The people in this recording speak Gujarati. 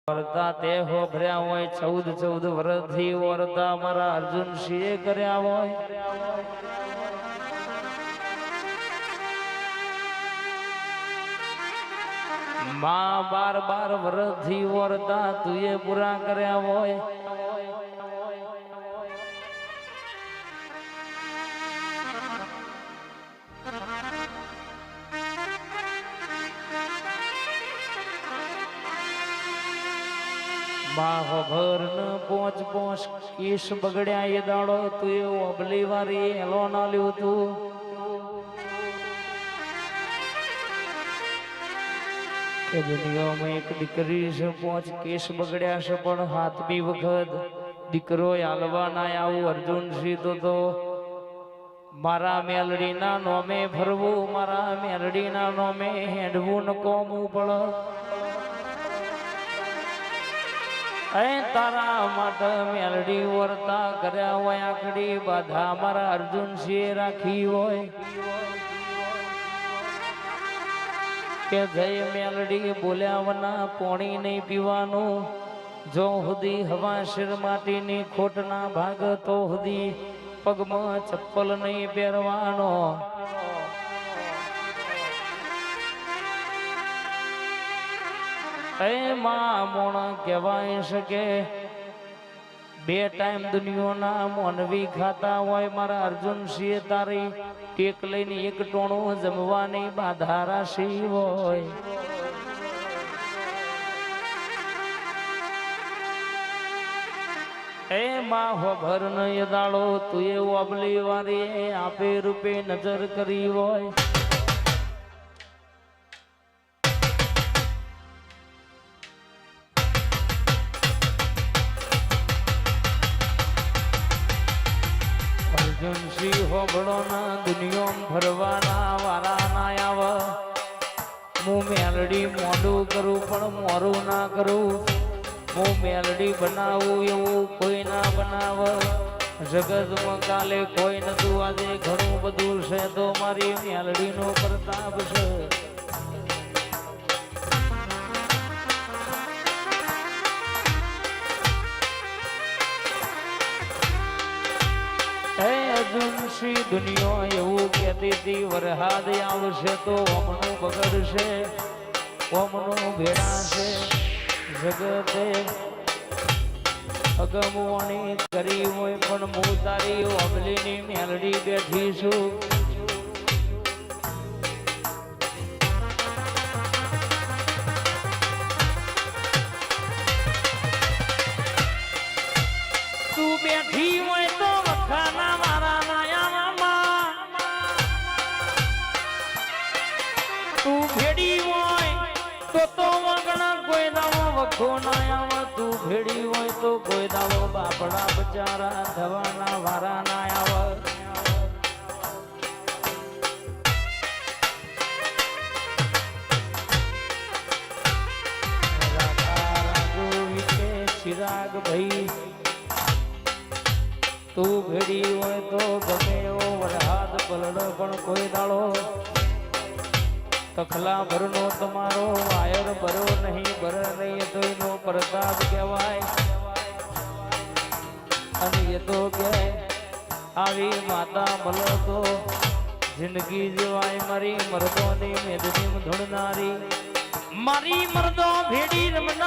વરતા તે હો ભર્યા હોય 14 વર્ષથી વરતા મારા અર્જુન સિંહે કર્યા હોય માં 12 વર્ષથી વરતા તુએ પૂરા કર્યા હોય બાહભર ન પોચ કેસ બગડ્યા એ દાડો તું એવું અબલી વારી હેલો ના લ્યું તું કે દુનિયામાં એક દીકરી છે 5 કેસ બગડ્યા છે પણ હાથમી વખત દીકરો હાલવા ના આવું અર્જુન સિંહ તો મારા મેલડીના નોમે ફરવું મારા મેલડીના નોમે હેડવું ન કોમવું પડે તારા માટે મેલડી વર્તા કર્યા હોય આખડી બાધા મારા અર્જુન સિંહ રાખી હોય કે જય મેલડી બોલ્યા વના પોણી નહીં પીવાનું જો સુધી હવા શિર માટીની ખોટ ના ભાગ તો સુધી પગમાં ચપ્પલ નહીં પહેરવાનો માં મોણ કહેવાય શકે 2 ટાઈમ દુનિયાના મોનવી ખાતા હોય મારા અર્જુન સિંહ તારી ટેક લઈને એક ટોણું જમવાની બાધા રાશી હોય માં હોભર ન દાડો તું એવું અબલી વારી આપે રૂપે નજર કરી હોય અર્જુન સિંહ હોબળો ના દુનિયામાં ફરવાના વારા ના આવે હું મેલડી મોઢું કરું પણ મોરું ના કરું હું મેલડી બનાવું એવું કોઈ ના બનાવ જગતમાં કાલે કોઈ નતું આજે ઘણું બધું છે તો મારી મેલડીનો પ્રતાપ છે અર્જુન સિંહ દુનિયા એવું કહેતી હતી વરહાદ આવશે તો ઓમનું બગડશે ઓમનું ભેડાશે જગતે અગમવાણી કરી હોય પણ હું તારી ઓબલીની મેલડી બેઠી છું તું બેઠી હોય તો વખાના મારા નાયામાં તું ભેડી હોય તો વગણા કોઈ દાવો વખો નાયામાં તું ભેડી હોય તો કોઈ દાવો બાપડા બચારા થવાના વારા ના આવે ચિરાગ ભાઈ તું ભેડી હોય તો ગમે એવો વરહાદ પલડો પણ કોઈ દાડો તખલા ભરનો તમારો વાયર ભરો નહીં ભર નહીં તો એનો પ્રતાપ કહેવાય અને એ તો કે આવી માતા મળો તો જિંદગી જીવાય મારી મર્દોની મેદની ધૂણનારી મારી મર્દો ભેડી રમનાર